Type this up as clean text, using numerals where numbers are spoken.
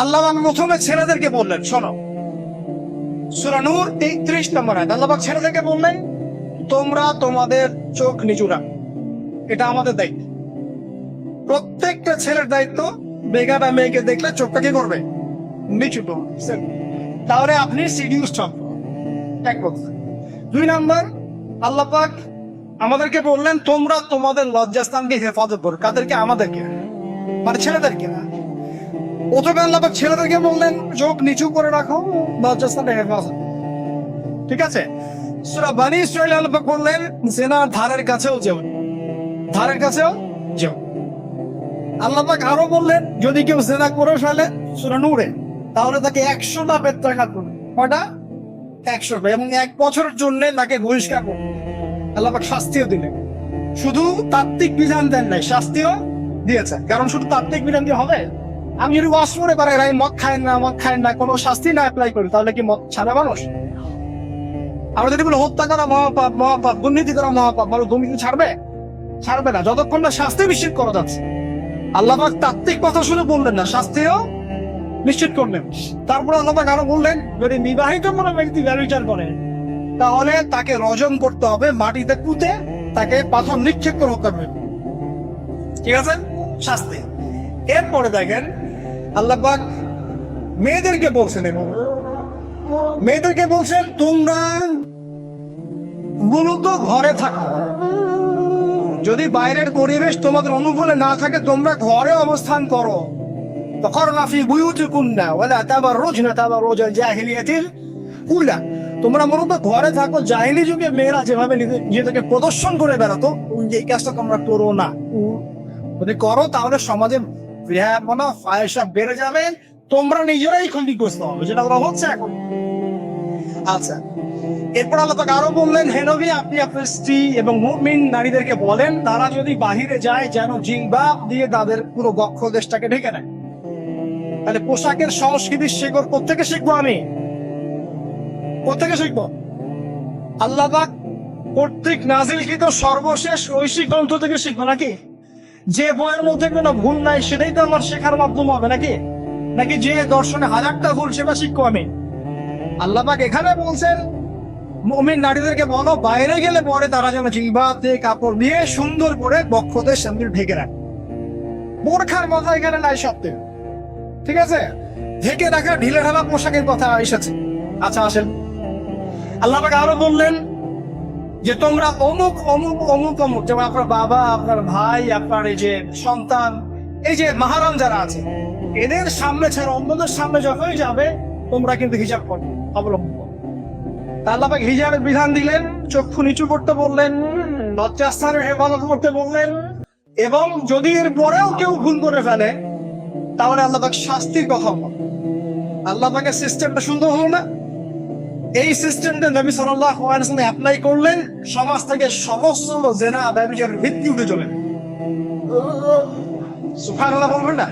আল্লাহ প্রথমে ছেলেদেরকে বললেন, শোনো, সূরা নূর 33 নম্বর আয়াত। আল্লাহ ছেলেদেরকে বললেন, তোমরা তোমাদের চোখ নিচু রাখো, এটা আমাদের দায়িত্ব। প্রত্যেকটা ছেলের দায়িত্ব বেগানা মেয়েকে দেখলে চোখটা কি করবে, নিচু করবে। তাহলে আপনি সিডিউসড হন। এক কথা। 2 নাম্বার, আল্লাহ পাক আমাদেরকে বললেন, তোমরা তোমাদের লজ্জাস্থানকে হেফাজত করো। কাদেরকে? আমাদেরকে, মানে ছেলেদেরকে না। প্রথমে আল্লাহ পাক ছেলেদেরকে বললেন চোখ নিচু করে রাখো, লজ্জাস্থানে হেফাজত। ঠিক আছে। সূরা বনী ইসরাঈল আল্লাহ পাক বললেন, জিনার ধারের কাছেও যেও, ধারের কাছেও যেও। আল্লাহ পাক আরো বললেন, যদি কেউ জিনা করে ফেলে সূরা নূরে, তাহলে তাকে 100টা বেত্রাঘাত করবে। কয়টা? 100টা। এবং 1 বছরের জন্য তাকে বহিষ্কার করবে। আল্লাহ পাক শাস্তিও দিলেন। শুধু তাত্ত্বিক বিধান দেন নাই, শাস্তিও দিয়েছেন। কারণ শুধু তাত্ত্বিক বিধান দিয়ে হবে? আমি যদি ওয়াশ করে পারে মদ খায় না, কোনো শাস্তি না অ্যাপ্লাই করি, তাহলে কি মদ ছাড়া মানুষ? আমরা যদি বলি হত্যা করা মহাপাপ, দুর্নীতি করা মহাপাপ, বলো দুর্নীতি ছাড়বে না যতক্ষণ না শাস্তি নিশ্চিত করা যাচ্ছে। আল্লাহ পাক তাত্ত্বিক কথা শুনে বললেন না, শাস্তিও নিশ্চিত করলেন। তারপর আল্লাহ পাক আরো বললেন, যদি বিবাহিত কোনো ব্যক্তি ব্যভিচার করে, তাহলে তাকে রজম করতে হবে, মাটিতে পুঁতে তাকে পাথর নিক্ষেপ করে হত্যা করবে। ঠিক আছে, শাস্তি। এরপরে দেখেন আল্লাহ পাক মেয়েদেরকে বলছেন, তোমরা মূলত ঘরে থাকো। যদি বাইরের পরিবেশ তোমাদের অনুকূলে না থাকে, তোমরা ঘরে অবস্থান করো। ফাকারনা ফি বুয়ুতিকুন্না ওয়ালা তাবাররুজনা তাবাররুজাল জাহিলিয়াতিল উলা। তোমরা মূলত ঘরে থাকো। জাহিলি যুগে মেয়েরা যেভাবে নিজেদেরকে প্রদর্শন করে বেড়াতো, এই কাজটা তোমরা করো না। যদি করো তাহলে সমাজে ফাহিশা বেড়ে যাবে, তোমরা নিজেরাই ক্ষতিগ্রস্ত হবে, যেটা ওরা হচ্ছে এখন। আচ্ছা, এরপর আল্লাহ পাক আরো বললেন, হে নবী, আপনি আপনার স্ত্রী এবং মুমিন নারীদেরকে বলেন, তারা যদি বাহিরে যায় যেন জিলবাব দিয়ে তাদের পুরো বক্ষ দেশটাকে ঢেকে নেয়। তাহলে পোশাকের সংস্কৃতির শেকড় কোত্থেকে শিখবো? আমি কোত্থেকে শিখবো? আল্লাহ পাক কর্তৃক নাজিলকৃত সর্বশেষ ঐশিক গ্রন্থ থেকে শিখবো নাকি? যে বইয়ের মধ্যে কোনো ভুল নাই সেটাই তো আমার শেখার মাধ্যম হবে নাকি যে দর্শনে 1000টা ভুল সেটা শিখবো আমি? আল্লাহ পাক এখানে বলছেন, মুমিন নারীদেরকে বলো, বাইরে গেলে পরে তারা যেন জিলবাব দিয়ে, কাপড় দিয়ে সুন্দর করে বক্ষদের সামনে ঢেকে রাখে। বোরখার কথা এখানে নাই শব্দে। ঠিক আছে, ঢেকে রাখা ঢিলে ঢালা পোশাকের কথা এসেছে। আচ্ছা, আসেন আল্লাহ পাক আরো বললেন যে তোমরা অমুক অমুক অমুক অমুক, যেমন আপনার বাবা, আপনার ভাই, আপনার এই যে সন্তান, এই যে মাহারাম যারা আছে, এদের সামনে ছাড়া অন্যদের সামনে যখনই যাবে তোমরা কিন্তু হিজাব করবে, অবলম্বন করবে। আল্লাহ পাক হিজাবের বিধান দিলেন, চক্ষু নিচু করতে বললেন, লজ্জাস্থানের হেফাজত করতে বললেন, এবং যদি এর পরেও কেউ ভুল করে ফেলে তাহলে আল্লাহ পাক শাস্তির কথা বলেন। আল্লাহ পাকের সিস্টেমটা সুন্দর হলো না? এই সিস্টেমটা নবী সাল্লাল্লাহু আলাইহি ওয়াসাল্লাম অ্যাপ্লাই করলেন, সমাজ থেকে সমস্ত জিনা ব্যভিচারের ভিত্তি উঠে চলে। সুবহানাল্লাহ বলবেন না?